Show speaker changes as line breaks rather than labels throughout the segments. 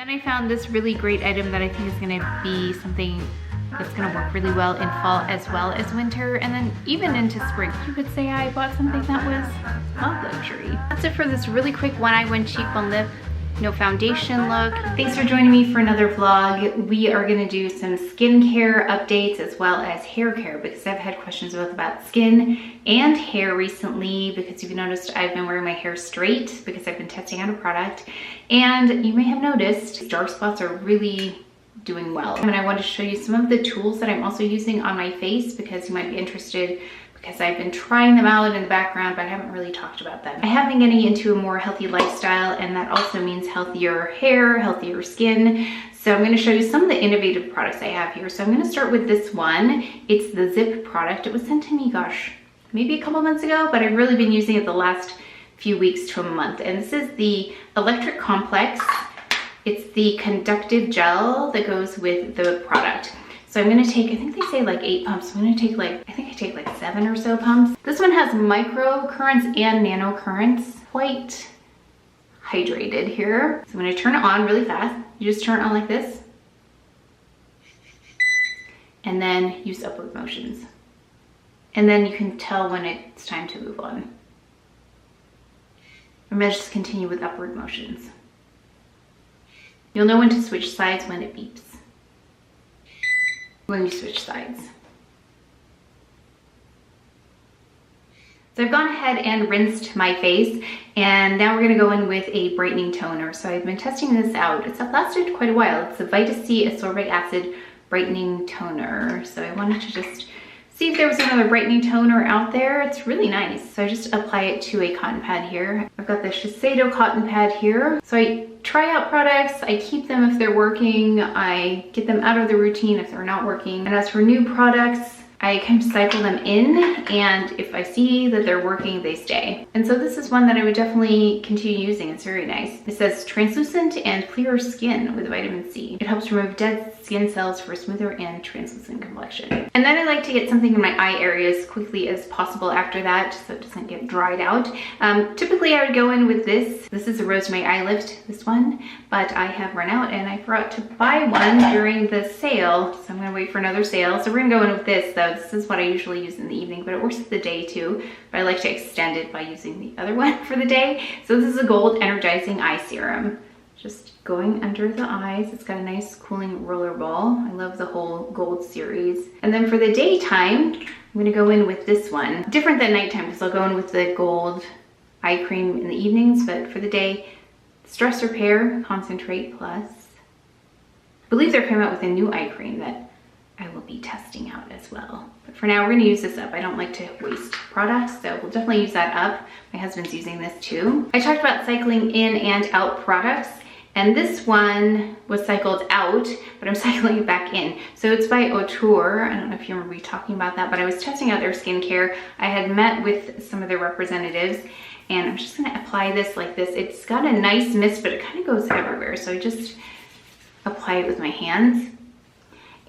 Then I found this really great item that I think is gonna be something that's gonna work really well in fall as well as winter, and then even into spring. You could say I bought something that was not luxury. That's it for this really quick one eye, one cheek, one lip, no foundation look. Thanks for joining me for another vlog. We are gonna do some skincare updates as well as hair care, because I've had questions both about skin and hair recently, because you've noticed I've been wearing my hair straight because I've been testing out a product, and you may have noticed dark spots are really doing well. And I want to show you some of the tools that I'm also using on my face, because you might be interested, because I've been trying them out in the background, but I haven't really talked about them. I have been getting into a more healthy lifestyle, and that also means healthier hair, healthier skin. So I'm going to show you some of the innovative products I have here. So I'm going to start with this one. It's the ZIIP product. It was sent to me, gosh, maybe a couple months ago, but I've really been using it the last few weeks to a month. And this is the Electric Complex. It's the conductive gel that goes with the product. So I'm gonna take, I think they say like 8 pumps. I'm gonna take like, I think I take like 7 or so pumps. This one has micro currents and nano currents. Quite hydrated here. So I'm gonna turn it on really fast. You just turn it on like this. And then use upward motions. And then you can tell when it's time to move on. I'm gonna just continue with upward motions. You'll know when to switch sides when it beeps. When you switch sides. So I've gone ahead and rinsed my face, and now we're gonna go in with a brightening toner. So I've been testing this out. It's lasted quite a while. It's a Vita C ascorbic acid brightening toner. So I wanted to just see if there was another brightening toner out there. It's really nice. So I just apply it to a cotton pad here. I've got the Shiseido cotton pad here. So I try out products, I keep them if they're working, I get them out of the routine if they're not working. And as for new products, I kind of cycle them in, and if I see that they're working, they stay. And so this is one that I would definitely continue using. It's very nice. It says translucent and clearer skin with vitamin C. It helps remove dead skin cells for a smoother and translucent complexion. And then I like to get something in my eye area as quickly as possible after that, so it doesn't get dried out. Typically I would go in with this. This is a Rosemary Eye Lift, this one, but I have run out and I forgot to buy one during the sale, so I'm gonna wait for another sale. So we're gonna go in with this though. This is what I usually use in the evening, but it works for the day too. But I like to extend it by using the other one for the day. So this is a gold energizing eye serum. Just going under the eyes. It's got a nice cooling roller ball. I love the whole gold series. And then for the daytime, I'm gonna go in with this one. Different than nighttime, because I'll go in with the gold eye cream in the evenings, but for the day, Stress Repair Concentrate Plus. I believe they're coming out with a new eye cream that I will be testing out as well. But for now, we're gonna use this up. I don't like to waste products, so we'll definitely use that up. My husband's using this too. I talked about cycling in and out products, and this one was cycled out, but I'm cycling it back in. So it's by AUTEUR. I don't know if you remember me talking about that, but I was testing out their skincare. I had met with some of their representatives, and I'm just gonna apply this like this. It's got a nice mist, but it kind of goes everywhere. So I just apply it with my hands.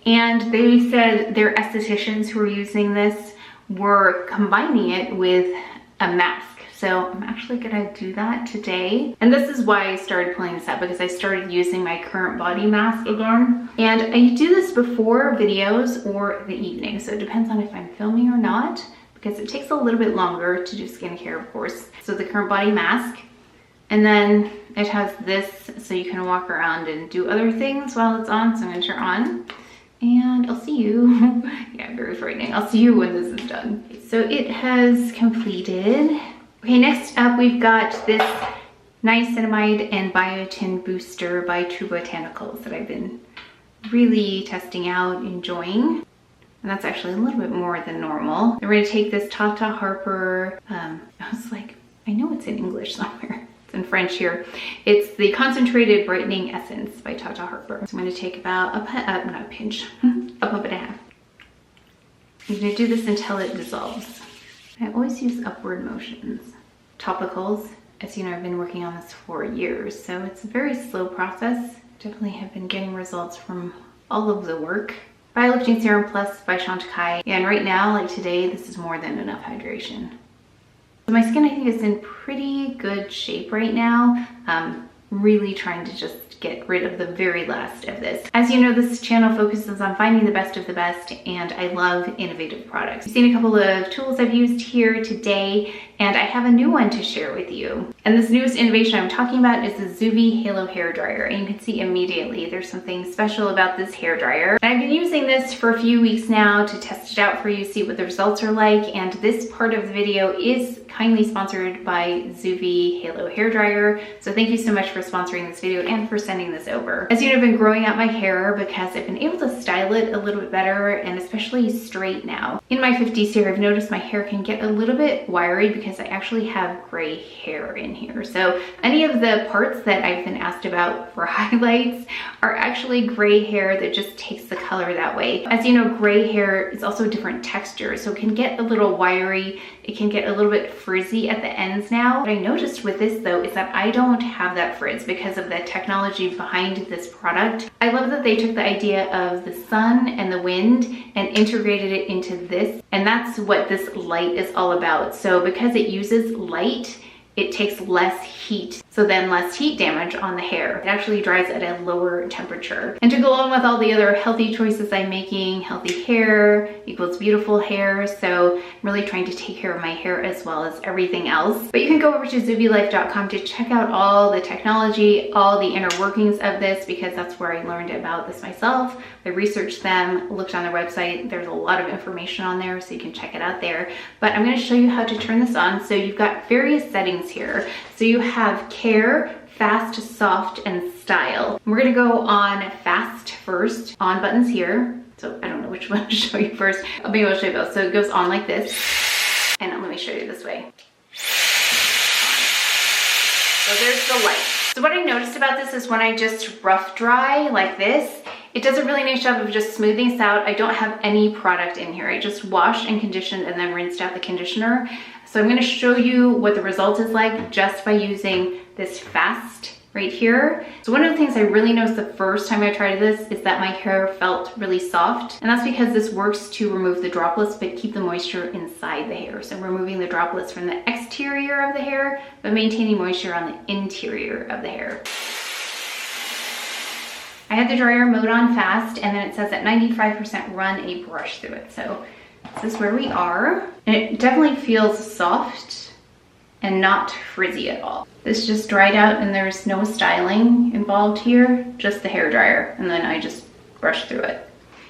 And they said their estheticians who were using this were combining it with a mask. So I'm actually gonna do that today. And this is why I started pulling this up, because I started using my current body mask again. And I do this before videos or the evening. So it depends on if I'm filming or not, because it takes a little bit longer to do skincare, of course. So the current body mask. And then it has this, so you can walk around and do other things while it's on. So I'm gonna turn on. And I'll see you. Yeah, very frightening. I'll see you when this is done. So it has completed. Okay, next up we've got this Niacinamide and Biotin booster by True Botanicals that I've been really testing out, enjoying. And that's actually a little bit more than normal. Then we're gonna take this Tata Harper. I was like, I know it's in English somewhere. In French here. It's the Concentrated Brightening Essence by Tata Harper. So I'm going to take about not a pinch, a pump and a half. I'm going to do this until it dissolves. I always use upward motions. Topicals, as you know, I've been working on this for years, so it's a very slow process. Definitely have been getting results from all of the work. Lifting Serum Plus by Chantecaille. Yeah, and right now, like today, this is more than enough hydration. My skin, I think, is in pretty good shape right now. Really trying to just get rid of the very last of this. As you know, this channel focuses on finding the best of the best, and I love innovative products. You've seen a couple of tools I've used here today, and I have a new one to share with you. And this newest innovation I'm talking about is the ZIIP Halo Hair Dryer, and you can see immediately there's something special about this hair dryer. And I've been using this for a few weeks now to test it out for you, see what the results are like, and this part of the video is kindly sponsored by ZIIP Halo Hair Dryer. So thank you so much for sponsoring this video and for sending this over. As you know, I've been growing out my hair because I've been able to style it a little bit better, and especially straight now. In my 50s here, I've noticed my hair can get a little bit wiry because I actually have gray hair in here. So any of the parts that I've been asked about for highlights are actually gray hair that just takes the color that way. As you know, gray hair is also a different texture, so it can get a little wiry. It can get a little bit frizzy at the ends now. What I noticed with this though is that I don't have that frizz because of the technology behind this product. I love that they took the idea of the sun and the wind and integrated it into this, and that's what this light is all about. So because it uses light, it takes less heat, so then less heat damage on the hair. It actually dries at a lower temperature. And to go along with all the other healthy choices I'm making, healthy hair equals beautiful hair, so I'm really trying to take care of my hair as well as everything else. But you can go over to ZIIPlife.com to check out all the technology, all the inner workings of this, because that's where I learned about this myself. I researched them, looked on their website. There's a lot of information on there, so you can check it out there. But I'm going to show you how to turn this on. So you've got various settings here. So you have care, fast, soft, and style. We're gonna go on fast first. On buttons here. So I don't know which one to show you first. Maybe I'll show you both. So it goes on like this. And let me show you this way. So there's the light. So what I noticed about this is when I just rough dry like this, it does a really nice job of just smoothing this out. I don't have any product in here. I just washed and conditioned and then rinsed out the conditioner. So I'm gonna show you what the result is like just by using this fast right here. So one of the things I really noticed the first time I tried this is that my hair felt really soft. And that's because this works to remove the droplets but keep the moisture inside the hair. So removing the droplets from the exterior of the hair, but maintaining moisture on the interior of the hair. I had the dryer mode on fast, and then it says at 95% run a brush through it. So this is where we are. And it definitely feels soft and not frizzy at all. This just dried out and there's no styling involved here, just the hair dryer. And then I just brush through it.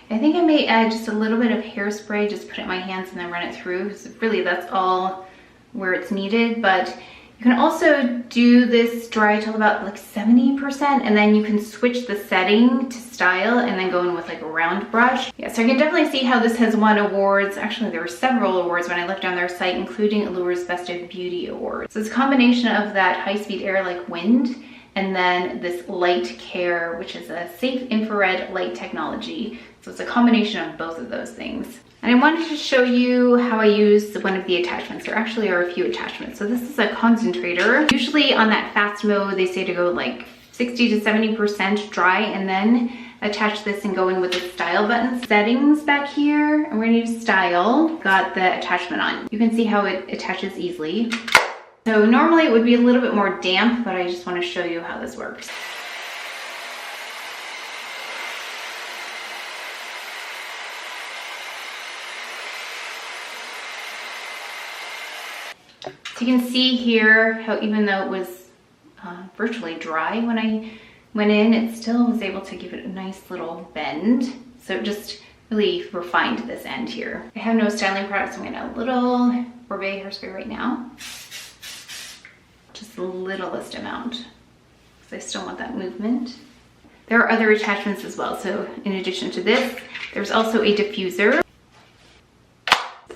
I think I may add just a little bit of hairspray, just put it in my hands and then run it through, because really that's all where it's needed. But you can also do this dry till about like 70%, and then you can switch the setting to style and then go in with like a round brush. Yeah, so I can definitely see how this has won awards. Actually, there were several awards when I looked on their site, including Allure's Best of Beauty Awards. So it's a combination of that high-speed air like wind, and then this light care, which is a safe infrared light technology. So it's a combination of both of those things. And I wanted to show you how I use one of the attachments. There actually are a few attachments. So this is a concentrator. Usually on that fast mode, they say to go like 60 to 70% dry, and then attach this and go in with the style button. Settings back here, and we're gonna use style. Got the attachment on. You can see how it attaches easily. So normally it would be a little bit more damp, but I just wanna show you how this works. So you can see here how even though it was virtually dry when I went in, it still was able to give it a nice little bend. So it just really refined this end here. I have no styling products, so I'm gonna add a little Hermes hairspray right now. Just the littlest amount, because I still want that movement. There are other attachments as well. So in addition to this, there's also a diffuser.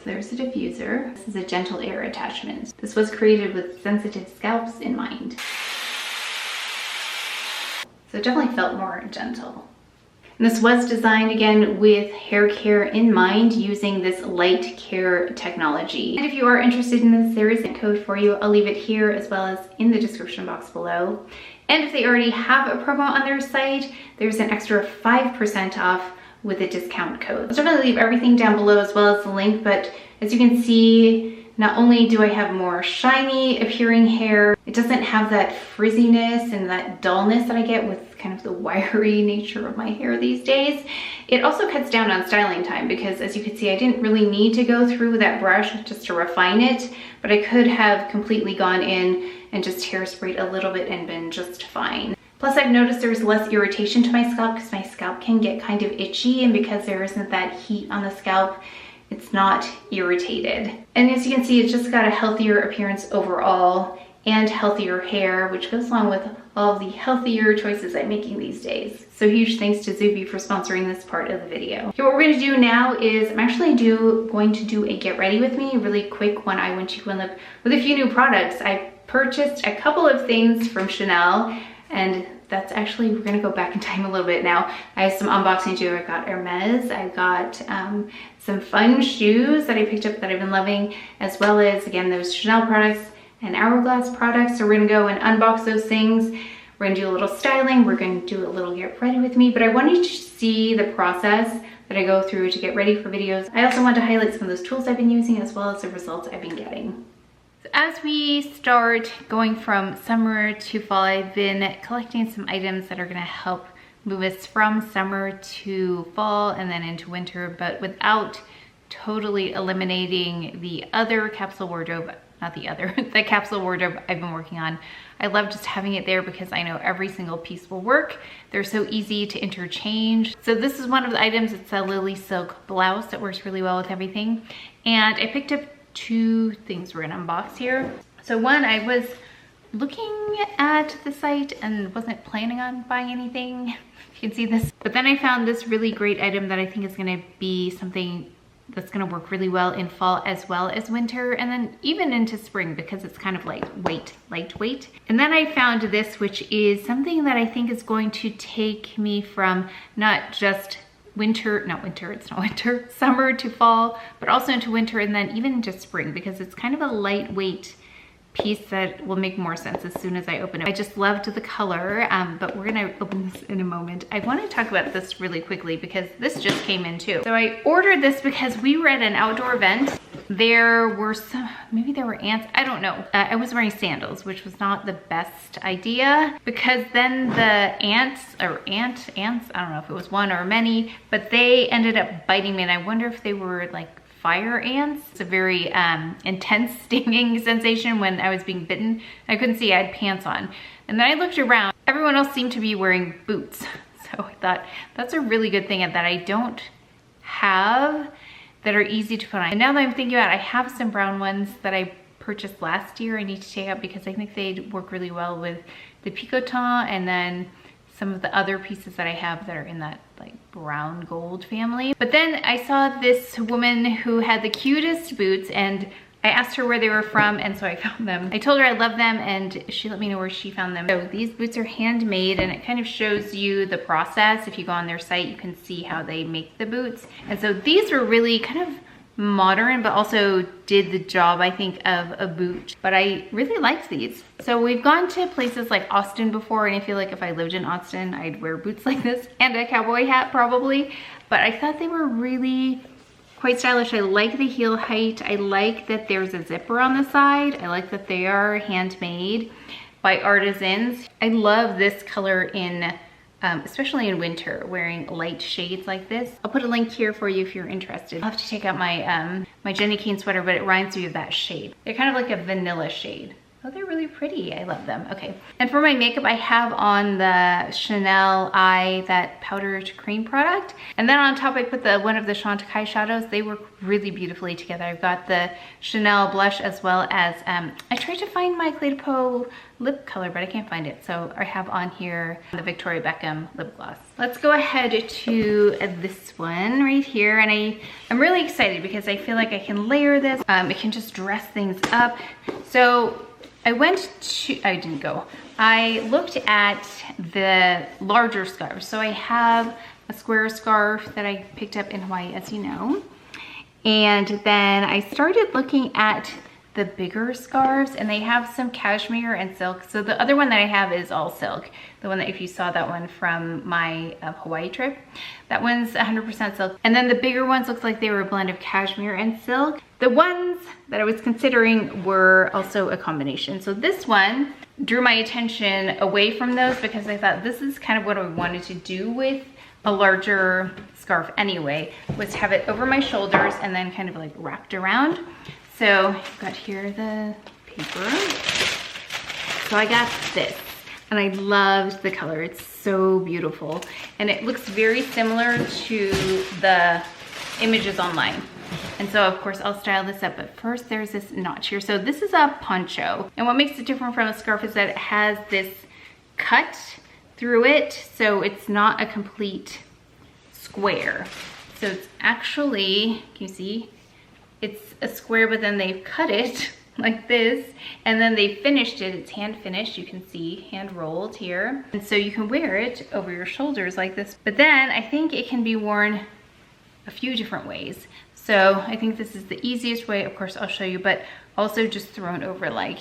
There's a diffuser. This is a gentle air attachment. This was created with sensitive scalps in mind. So it definitely felt more gentle. And this was designed again with hair care in mind, using this light care technology. And if you are interested in this, there is a code for you. I'll leave it here as well as in the description box below. And if they already have a promo on their site, there's an extra 5% off with a discount code. I'll definitely leave everything down below as well as the link, but as you can see, not only do I have more shiny appearing hair, it doesn't have that frizziness and that dullness that I get with kind of the wiry nature of my hair these days. It also cuts down on styling time because, as you can see, I didn't really need to go through with that brush just to refine it, but I could have completely gone in and just hairsprayed a little bit and been just fine. Plus, I've noticed there's less irritation to my scalp because my scalp can get kind of itchy, and because there isn't that heat on the scalp, it's not irritated. And as you can see, it's just got a healthier appearance overall and healthier hair, which goes along with all of the healthier choices I'm making these days. So huge thanks to ZIIP for sponsoring this part of the video. Okay, what we're gonna do now is I'm actually going to do a get ready with me, a really quick one. I went to Grwm with a few new products. I purchased a couple of things from Chanel, and that's actually, we're gonna go back in time a little bit now. I have some unboxing to do. I got Hermes, I got some fun shoes that I picked up that I've been loving, as well as, again, those Chanel products and Hourglass products. So we're gonna go and unbox those things. We're gonna do a little styling. We're gonna do a little get ready with me, but I wanted to see the process that I go through to get ready for videos. I also want to highlight some of those tools I've been using as well as the results I've been getting. So as we start going from summer to fall, I've been collecting some items that are gonna help move us from summer to fall and then into winter, but without totally eliminating the other capsule wardrobe, the capsule wardrobe I've been working on. I love just having it there because I know every single piece will work. They're so easy to interchange. So this is one of the items. It's a Lily Silk blouse that works really well with everything. And I picked up two things we're gonna unbox here. So one, I was looking at the site and wasn't planning on buying anything. You can see this. But then I found this really great item that I think is gonna be something that's gonna work really well in fall as well as winter, and then even into spring because it's kind of lightweight. And then I found this, which is something that I think is going to take me from not just summer to fall, but also into winter and then even into spring, because it's kind of a lightweight piece that will make more sense as soon as I open it. I just loved the color, but we're gonna open this in a moment. I want to talk about this really quickly because this just came in too. So I ordered this because we were at an outdoor event. There were some, maybe there were ants, I don't know. I was wearing sandals, which was not the best idea because then the ants, I don't know if it was one or many, but they ended up biting me, and I wonder if they were like fire ants. It's a very intense stinging sensation when I was being bitten. I couldn't see, I had pants on. And then I looked around, everyone else seemed to be wearing boots. So I thought that's a really good thing that I don't have that are easy to put on. And now that I'm thinking about it, I have some brown ones that I purchased last year I need to take out because I think they'd work really well with the picotin and then some of the other pieces that I have that are in that like brown gold family. But then I saw this woman who had the cutest boots, and I asked her where they were from, and so I found them. I told her I love them, and she let me know where she found them. So these boots are handmade, and it kind of shows you the process. If you go on their site, you can see how they make the boots. And so these were really kind of modern, but also did the job, I think, of a boot. But I really liked these. So we've gone to places like Austin before, and I feel like if I lived in Austin, I'd wear boots like this and a cowboy hat probably. But I thought they were really quite stylish. I like the heel height. I like that there's a zipper on the side. I like that they are handmade by artisans. I love this color in especially in winter, wearing light shades like this. I'll put a link here for you if you're interested. I'll have to take out my my Jenny Kane sweater, but it reminds me of that shade. They're kind of like a vanilla shade. Oh, they're really pretty. I love them. Okay. And for my makeup, I have on the Chanel that powder to cream product. And then on top, I put one of the Chantecaille shadows. They work really beautifully together. I've got the Chanel blush as well as, I tried to find my Clé de Peau lip color, but I can't find it. So I have on here the Victoria Beckham lip gloss. Let's go ahead to this one right here. And I'm really excited because I feel like I can layer this. It can just dress things up. So I looked at the larger scarves. So I have a square scarf that I picked up in Hawaii, as you know. And then I started looking at the bigger scarves, and they have some cashmere and silk. So the other one that I have is all silk. The one that, if you saw that one from my Hawaii trip, that one's 100% silk. And then the bigger ones looked like they were a blend of cashmere and silk. The ones that I was considering were also a combination. So this one drew my attention away from those because I thought this is kind of what I wanted to do with a larger scarf anyway, was have it over my shoulders and then kind of like wrapped around. So I've got here the paper. So I got this and I loved the color. It's so beautiful. And it looks very similar to the images online. And so of course I'll style this up, but first there's this notch here. So this is a poncho. And what makes it different from a scarf is that it has this cut through it. So it's not a complete square. So it's actually, can you see? It's a square, but then they've cut it like this, and then they finished it. It's hand finished, you can see, hand rolled here. And so you can wear it over your shoulders like this. But then I think it can be worn a few different ways. So I think this is the easiest way. Of course, I'll show you, but also just thrown over like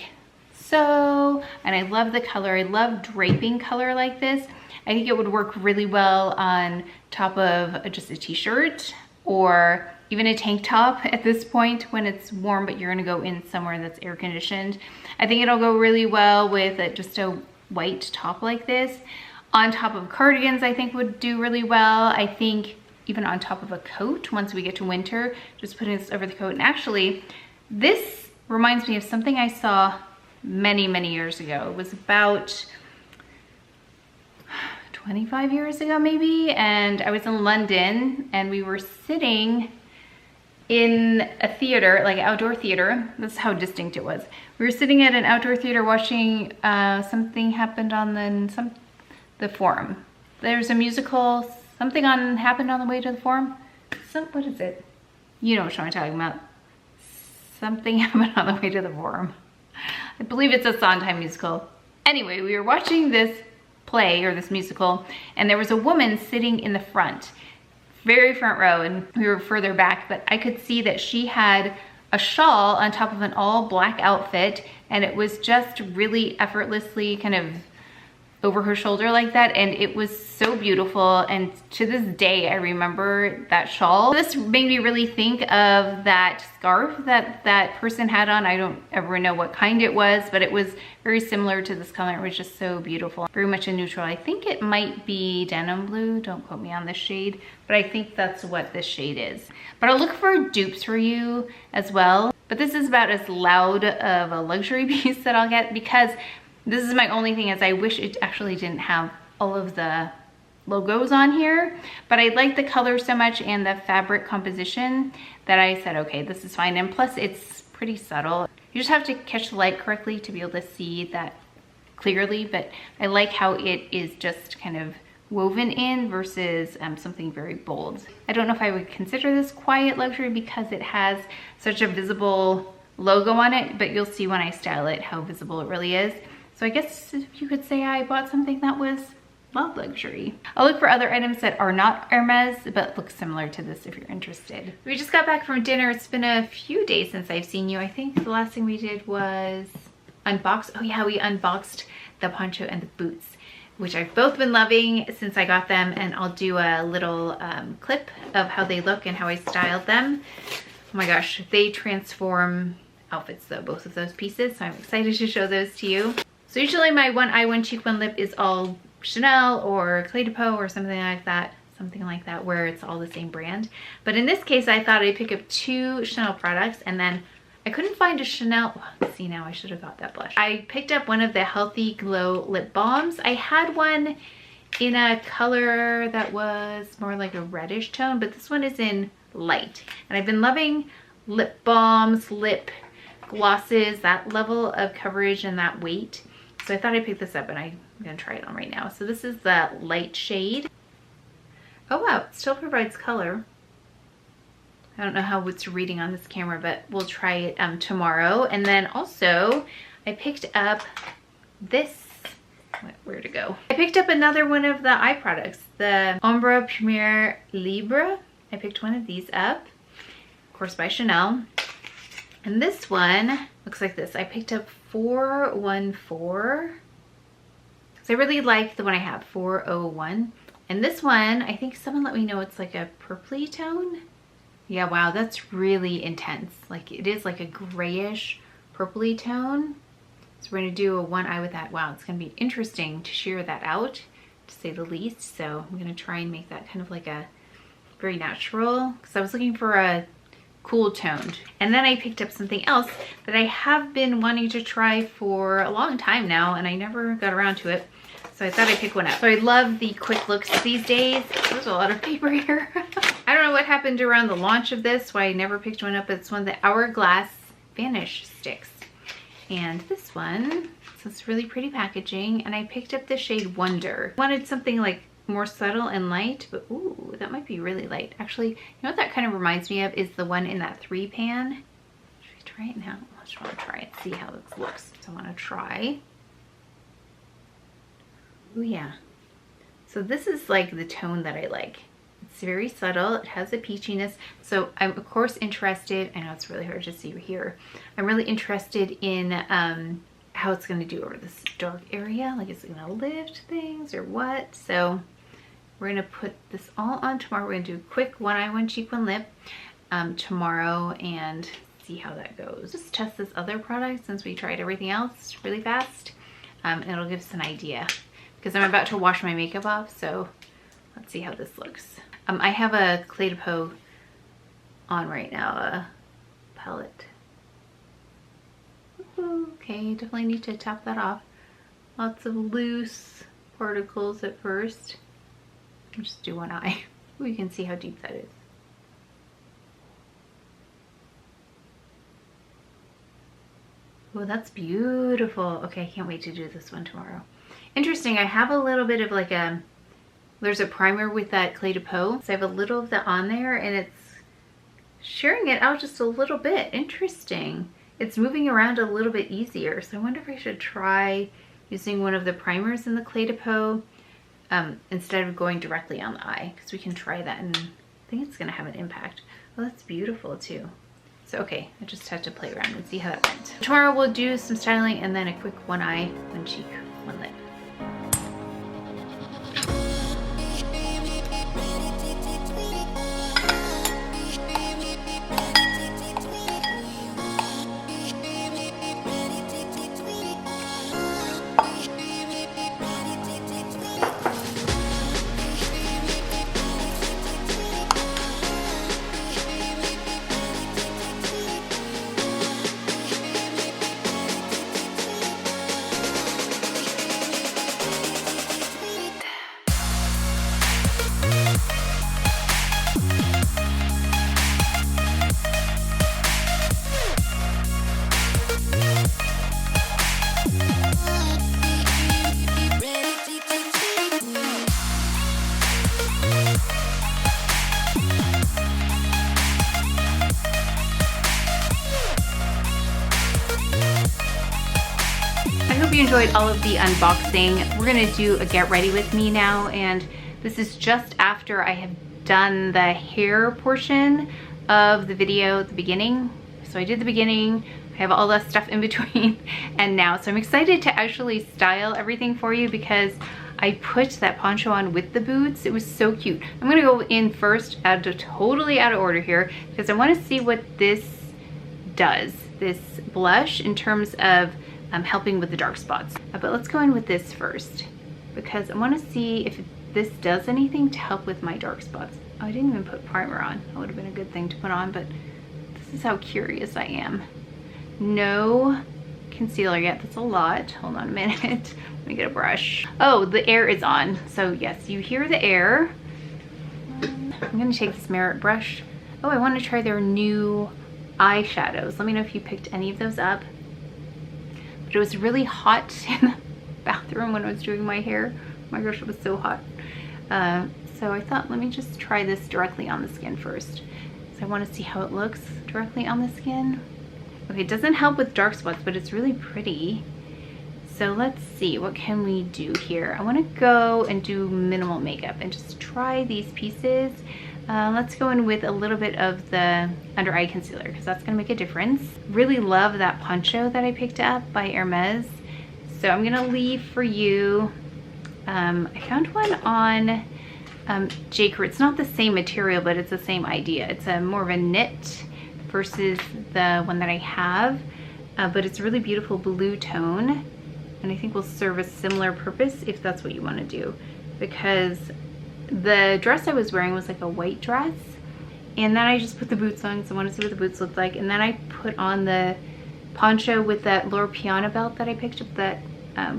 so. And I love the color. I love draping color like this. I think it would work really well on top of just a t-shirt or even a tank top at this point when it's warm, but you're gonna go in somewhere that's air conditioned. I think it'll go really well with just a white top like this. On top of cardigans, I think would do really well. I think even on top of a coat, once we get to winter, just putting this over the coat. And actually, this reminds me of something I saw many, many years ago. It was about 25 years ago maybe, and I was in London and we were sitting in a theater, like an outdoor theater. That's how distinct it was. We were sitting at an outdoor theater watching something happened on the Forum. There's a musical, something happened on the way to the Forum. What is it? You know what I'm talking about. Something happened on the way to the Forum. I believe it's a Sondheim musical. Anyway, we were watching this play or this musical, and there was a woman sitting in the front, very front row, and we were further back, but I could see that she had a shawl on top of an all black outfit, and it was just really effortlessly kind of over her shoulder like that, and it was so beautiful. And to this day I remember that shawl. This made me really think of that scarf that that person had on. I don't ever know what kind it was, but it was very similar to this color. It was just so beautiful, very much a neutral. I think it might be denim blue, don't quote me on this shade, but I think that's what this shade is. But I'll look for dupes for you as well. But this is about as loud of a luxury piece that I'll get, because this is my only thing is I wish it actually didn't have all of the logos on here, but I like the color so much and the fabric composition that I said, okay, this is fine. And plus it's pretty subtle. You just have to catch the light correctly to be able to see that clearly, but I like how it is just kind of woven in versus something very bold. I don't know if I would consider this quiet luxury because it has such a visible logo on it, but you'll see when I style it how visible it really is. So I guess you could say I bought something that was not luxury. I'll look for other items that are not Hermes, but look similar to this if you're interested. We just got back from dinner. It's been a few days since I've seen you. I think the last thing we did was unbox. Oh yeah, we unboxed the poncho and the boots, which I've both been loving since I got them, and I'll do a little clip of how they look and how I styled them. Oh my gosh, they transform outfits though, both of those pieces, so I'm excited to show those to you. So usually my one eye, one cheek, one lip is all Chanel or Clé de Peau or something like that, where it's all the same brand. But in this case, I thought I'd pick up 2 Chanel products, and then I couldn't find a Chanel. See, now I should have got that blush. I picked up one of the Healthy Glow lip balms. I had one in a color that was more like a reddish tone, but this one is in light. And I've been loving lip balms, lip glosses, that level of coverage and that weight. So I thought I'd pick this up, and I'm gonna try it on right now. So this is the light shade. Oh wow, it still provides color. I don't know how it's reading on this camera, but we'll try it tomorrow. And then also I picked up this, where to go? I picked up another one of the eye products, the Ombre Premier Libre. I picked one of these up, of course by Chanel. And this one looks like this. I picked up 414. So I really like the one I have, 401. And this one, I think someone let me know it's like a purpley tone. Yeah, wow, that's really intense. Like it is like a grayish purpley tone. So we're gonna do a one eye with that. Wow, it's gonna be interesting to sheer that out, to say the least. So I'm gonna try and make that kind of like a very natural, because I was looking for a cool toned. And then I picked up something else that I have been wanting to try for a long time now, and I never got around to it. So I thought I'd pick one up. So I love the quick looks these days. There's a lot of paper here. I don't know what happened around the launch of this, why I never picked one up, but it's one of the Hourglass Vanish Sticks. And this one, so it's really pretty packaging, and I picked up the shade Wonder. I wanted something like more subtle and light, but ooh, that might be really light. Actually, you know what that kind of reminds me of is the one in that 3 pan. Should we try it now? I just want to try it, see how this looks. So I want to try. Oh yeah. So this is like the tone that I like. It's very subtle. It has a peachiness. So I'm of course interested, I know it's really hard to see here. I'm really interested in how it's going to do over this dark area. Like it's going to lift things or what. So we're going to put this all on tomorrow. We're going to do a quick one eye, one cheek, one lip tomorrow and see how that goes. Just test this other product since we tried everything else really fast. And it'll give us an idea, because I'm about to wash my makeup off, so let's see how this looks. I have a Clé de Peau on right now, a palette. Okay, definitely need to tap that off. Lots of loose particles at first. I'll just do one eye. Ooh, you can see how deep that is. Oh, that's beautiful. Okay, I can't wait to do this one tomorrow. Interesting, I have a little bit of like there's a primer with that Clé de Peau. So I have a little of that on there, and it's shearing it out just a little bit. Interesting. It's moving around a little bit easier. So I wonder if I should try using one of the primers in the Clé de Peau instead of going directly on the eye, because we can try that and I think it's gonna have an impact. Oh, that's beautiful too. So okay, I just have to play around and see how that went. Tomorrow we'll do some styling and then a quick one eye, one cheek, one lip. You enjoyed all of the unboxing. We're gonna do a get ready with me now, and this is just after I have done the hair portion of the video at the beginning. So I did the beginning, I have all that stuff in between, and now. So I'm excited to actually style everything for you because I put that poncho on with the boots. It was so cute. I'm gonna go in first, totally out of order here, because I wanna see what this does, this blush, in terms of helping with the dark spots. But let's go in with this first, because I want to see if this does anything to help with my dark spots. Oh, I didn't even put primer on. That would have been a good thing to put on, but this is how curious I am. No concealer yet. That's a lot. Hold on a minute. Let me get a brush. Oh, the air is on. So yes, you hear the air. I'm going to take this Merit brush. Oh, I want to try their new eyeshadows. Let me know if you picked any of those up. But it was really hot in the bathroom when I was doing my hair. Oh my gosh, it was so hot. So I thought, let me just try this directly on the skin first. So I want to see how it looks directly on the skin. Okay, it doesn't help with dark spots, but it's really pretty. So let's see, what can we do here? I want to go and do minimal makeup and just try these pieces. Let's go in with a little bit of the under eye concealer, because that's going to make a difference. Really love that poncho that I picked up by Hermes. So I'm going to leave for you. I found one on J. Crew. It's not the same material, but it's the same idea. It's a more of a knit versus the one that I have, but it's a really beautiful blue tone, and I think will serve a similar purpose if that's what you want to do, because the dress I was wearing was like a white dress, and then I just put the boots on because I want to see what the boots look like, and then I put on the poncho with that Loro Piana belt that I picked up, that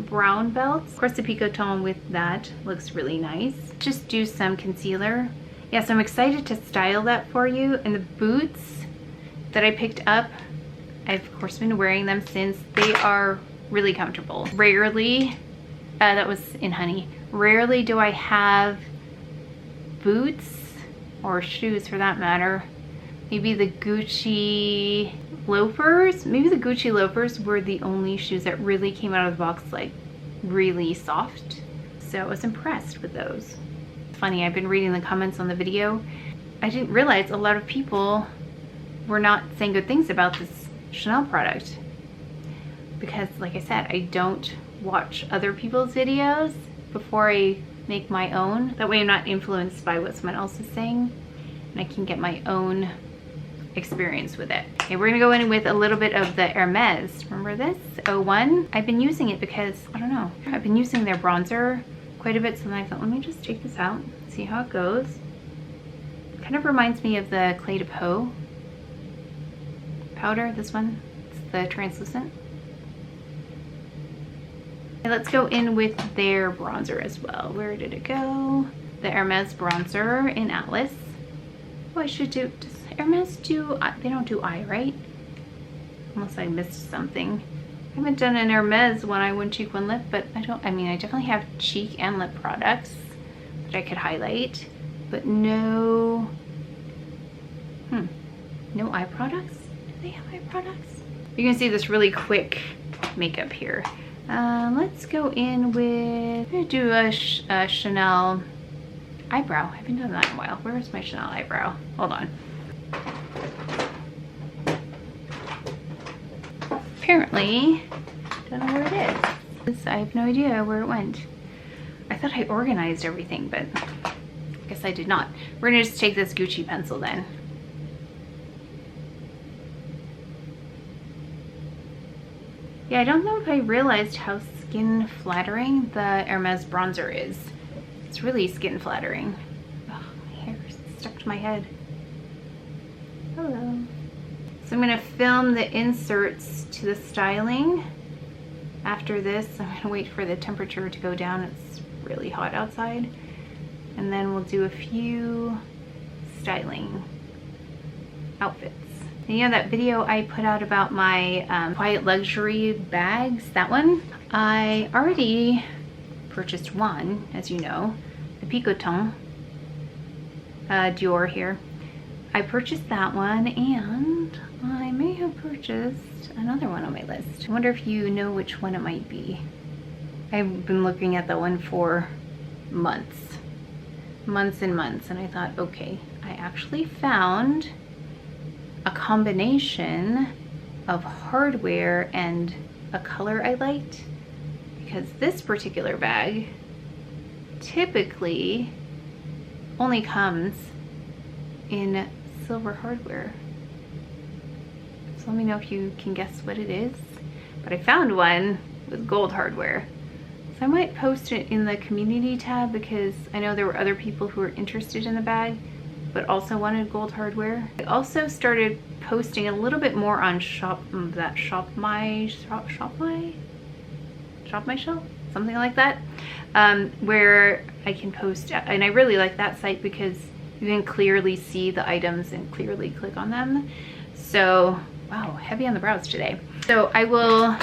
brown belt. Of course, the Picoton with that looks really nice. Just do some concealer. Yeah, so I'm excited to style that for you. And the boots that I picked up, I've of course been wearing them since. They are really comfortable. Rarely, that was in Honey. Rarely do I have boots or shoes for that matter. Maybe the Gucci loafers. Maybe the Gucci loafers were the only shoes that really came out of the box like really soft. So I was impressed with those. It's funny, I've been reading the comments on the video. I didn't realize a lot of people were not saying good things about this Chanel product. Because like I said, I don't watch other people's videos before I make my own. That way I'm not influenced by what someone else is saying, and I can get my own experience with it. Okay, we're gonna go in with a little bit of the Hermes. Remember this? 01? I've been using it because, I don't know, I've been using their bronzer quite a bit, so then I thought, let me just take this out, see how it goes. It kind of reminds me of the Clé de Peau powder, this one. It's the translucent. Okay, let's go in with their bronzer as well. Where did it go? The Hermes bronzer in Atlas. Oh, I should do, does Hermes do, they don't do eye, right? Unless I missed something. I haven't done an Hermes one eye, one cheek, one lip, but I definitely have cheek and lip products that I could highlight, but no, no eye products? Do they have eye products? You can see this really quick makeup here. Let's go in with, I'm gonna do a Chanel eyebrow. I haven't done that in a while. Where is my Chanel eyebrow? Hold on. Apparently, don't know where it is. I have no idea where it went. I thought I organized everything, but I guess I did not. We're gonna just take this Gucci pencil then. Yeah, I don't know if I realized how skin flattering the Hermes bronzer is. It's really skin flattering. Oh, my hair is stuck to my head. Hello. So I'm gonna film the inserts to the styling. After this, I'm gonna wait for the temperature to go down. It's really hot outside. And then we'll do a few styling outfits. And you know that video I put out about my quiet luxury bags, that one? I already purchased one, as you know, the Picoton Dior here. I purchased that one, and I may have purchased another one on my list. I wonder if you know which one it might be. I've been looking at that one for months and months, and I thought, okay, I actually found a combination of hardware and a color I liked, because this particular bag typically only comes in silver hardware. So let me know if you can guess what it is. But I found one with gold hardware. So I might post it in the community tab, because I know there were other people who were interested in the bag but also wanted gold hardware. I also started posting a little bit more on Shop My Shelf, something like that, where I can post, and I really like that site because you can clearly see the items and clearly click on them. So, wow, heavy on the brows today. So I will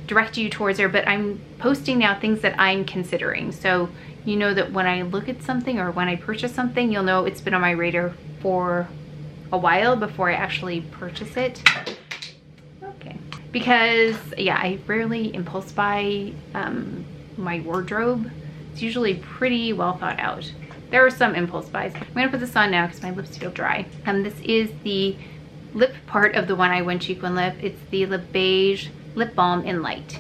direct you towards there, but I'm posting now things that I'm considering. So you know that when I look at something or when I purchase something, you'll know it's been on my radar for a while before I actually purchase it. Okay. Because, yeah, I rarely impulse buy my wardrobe. It's usually pretty well thought out. There are some impulse buys. I'm gonna put this on now because my lips feel dry. This is the lip part of the One Eye, One Cheek, One Lip. It's the Le Beige Lip Balm in Light.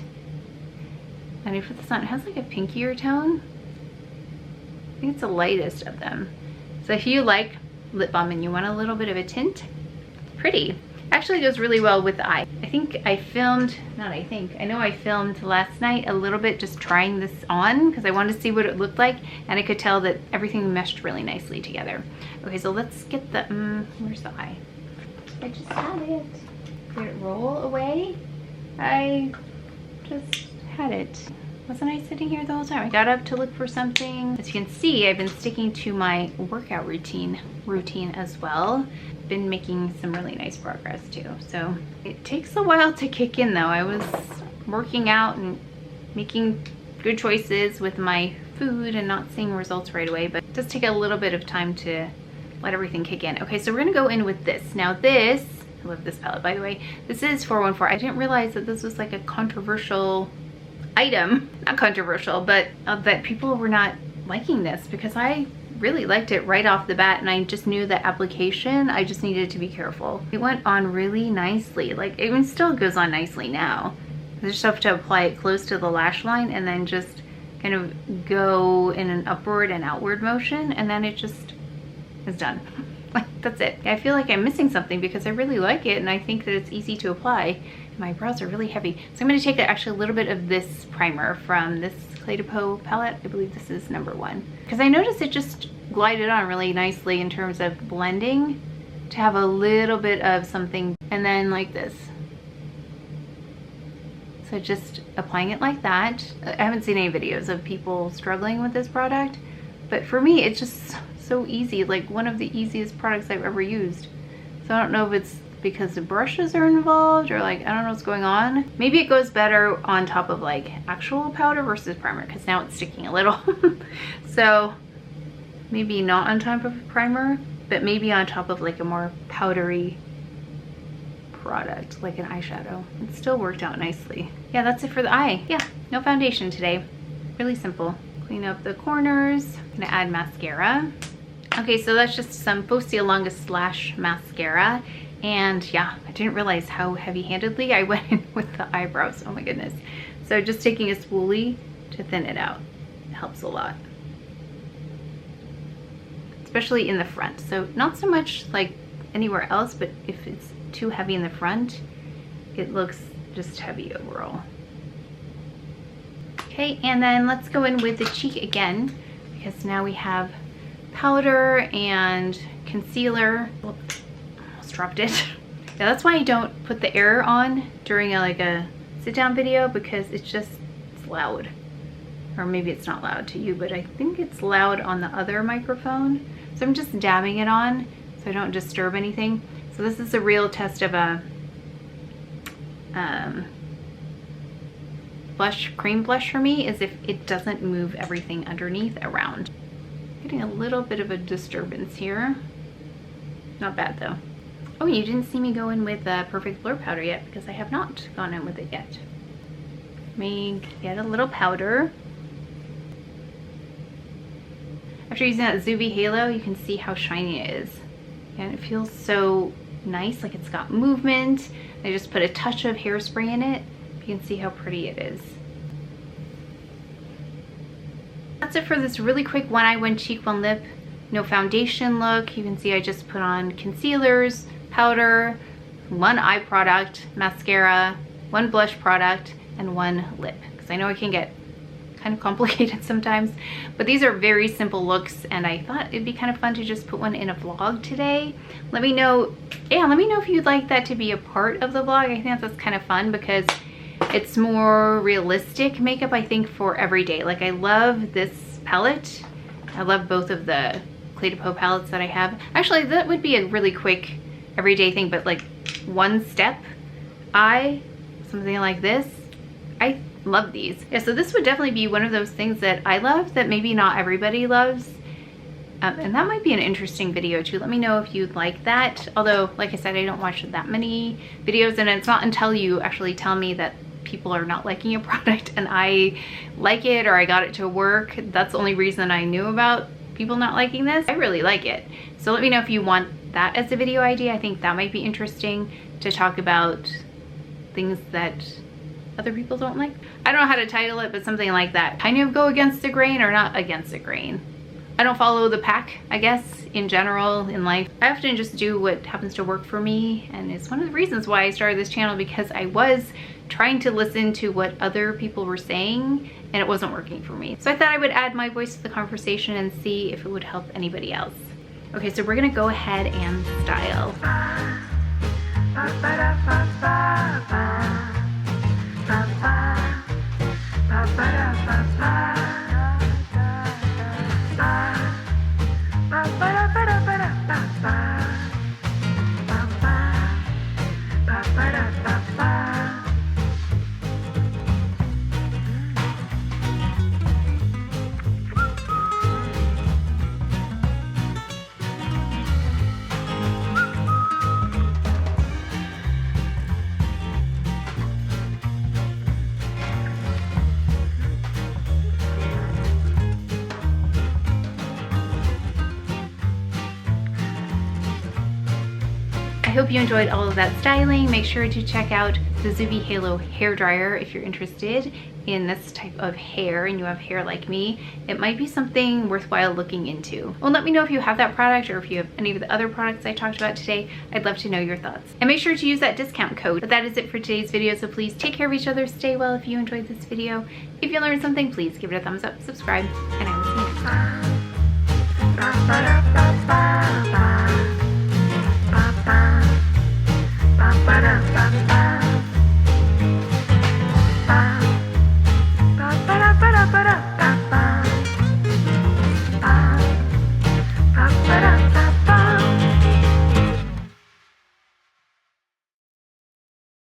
And I put this on, it has like a pinkier tone. I think it's the lightest of them. So if you like lip balm and you want a little bit of a tint, pretty. Actually goes really well with the eye. I know I filmed last night a little bit just trying this on because I wanted to see what it looked like, and I could tell that everything meshed really nicely together. Okay, so let's get the, where's the eye? I just had it. Did it roll away? I just had it. Wasn't I sitting here the whole time? I got up to look for something. As you can see, I've been sticking to my workout routine as well. Been making some really nice progress too. So it takes a while to kick in though. I was working out and making good choices with my food and not seeing results right away, but it does take a little bit of time to let everything kick in. Okay, so we're gonna go in with this. Now this, I love this palette by the way. This is 414. I didn't realize that this was like a controversial item. Not controversial, but that people were not liking this because I really liked it right off the bat, and I just knew the application, I just needed to be careful. It went on really nicely. Like, it still goes on nicely now. I just have to apply it close to the lash line and then just kind of go in an upward and outward motion, and then it just is done. Like, that's it. I feel like I'm missing something because I really like it and I think that it's easy to apply. My brows are really heavy. So I'm going to take actually a little bit of this primer from this CdP palette. I believe this is number 1. Because I noticed it just glided on really nicely in terms of blending to have a little bit of something, and then like this. So just applying it like that. I haven't seen any videos of people struggling with this product, but for me it's just so easy, like one of the easiest products I've ever used. So I don't know if it's because the brushes are involved or like I don't know what's going on. Maybe it goes better on top of like actual powder versus primer because now it's sticking a little. So maybe not on top of a primer, but maybe on top of like a more powdery product like an eyeshadow. It still worked out nicely. Yeah, that's it for the eye. Yeah, no foundation today. Really simple. Clean up the corners. I'm gonna add mascara. Okay, so that's just some Faux Lash mascara. And yeah, I didn't realize how heavy-handedly I went in with the eyebrows. Oh my goodness. So just taking a spoolie to thin it out. It helps a lot. Especially in the front. So not so much like anywhere else, but if it's too heavy in the front, it looks just heavy overall. Okay, and then let's go in with the cheek again, because now we have powder and concealer. Whoops, almost dropped it. Yeah, that's why I don't put the air on during a sit down video, because it's loud. Or maybe it's not loud to you, but I think it's loud on the other microphone. So I'm just dabbing it on so I don't disturb anything. So this is a real test of a cream blush for me, is if it doesn't move everything underneath around. Getting a little bit of a disturbance here. Not bad though. Oh, you didn't see me go in with Perfect Blur powder yet, because I have not gone in with it yet. Let me get a little powder. After using that ZIIP Halo, you can see how shiny it is. And it feels so nice, like it's got movement. I just put a touch of hairspray in it. You can see how pretty it is. That's it for this really quick one eye, one cheek, one lip, no foundation look. You can see I just put on concealers, powder, one eye product, mascara, one blush product, and one lip. Because I know it can get kind of complicated sometimes, but these are very simple looks, and I thought it'd be kind of fun to just put one in a vlog today. Let me know, yeah, let me know if you'd like that to be a part of the vlog. I think that's kind of fun because it's more realistic makeup, I think, for every day. Like, I love this palette. I love both of the CdP palettes that I have. Actually, that would be a really quick everyday thing, but like one step eye, something like this. I love these. Yeah, so this would definitely be one of those things that I love that maybe not everybody loves. And that might be an interesting video too. Let me know if you'd like that. Although, like I said, I don't watch that many videos, and it's not until you actually tell me that people are not liking a product and I like it, or I got it to work. That's the only reason I knew about people not liking this. I really like it. So let me know if you want that as a video idea. I think that might be interesting to talk about things that other people don't like. I don't know how to title it, but something like that. Kind of go against the grain, or not against the grain. I don't follow the pack, I guess, in general in life. I often just do what happens to work for me, and it's one of the reasons why I started this channel, because I was trying to listen to what other people were saying and it wasn't working for me. So I thought I would add my voice to the conversation and see if it would help anybody else. Okay, so we're gonna go ahead and style. I hope you enjoyed all of that styling. Make sure to check out the ZIIP Halo hair dryer if you're interested in this type of hair and you have hair like me. It might be something worthwhile looking into. Well, let me know if you have that product or if you have any of the other products I talked about today. I'd love to know your thoughts. And make sure to use that discount code. But that is it for today's video, so please take care of each other, stay well if you enjoyed this video. If you learned something, please give it a thumbs up, subscribe, and I will see you next time.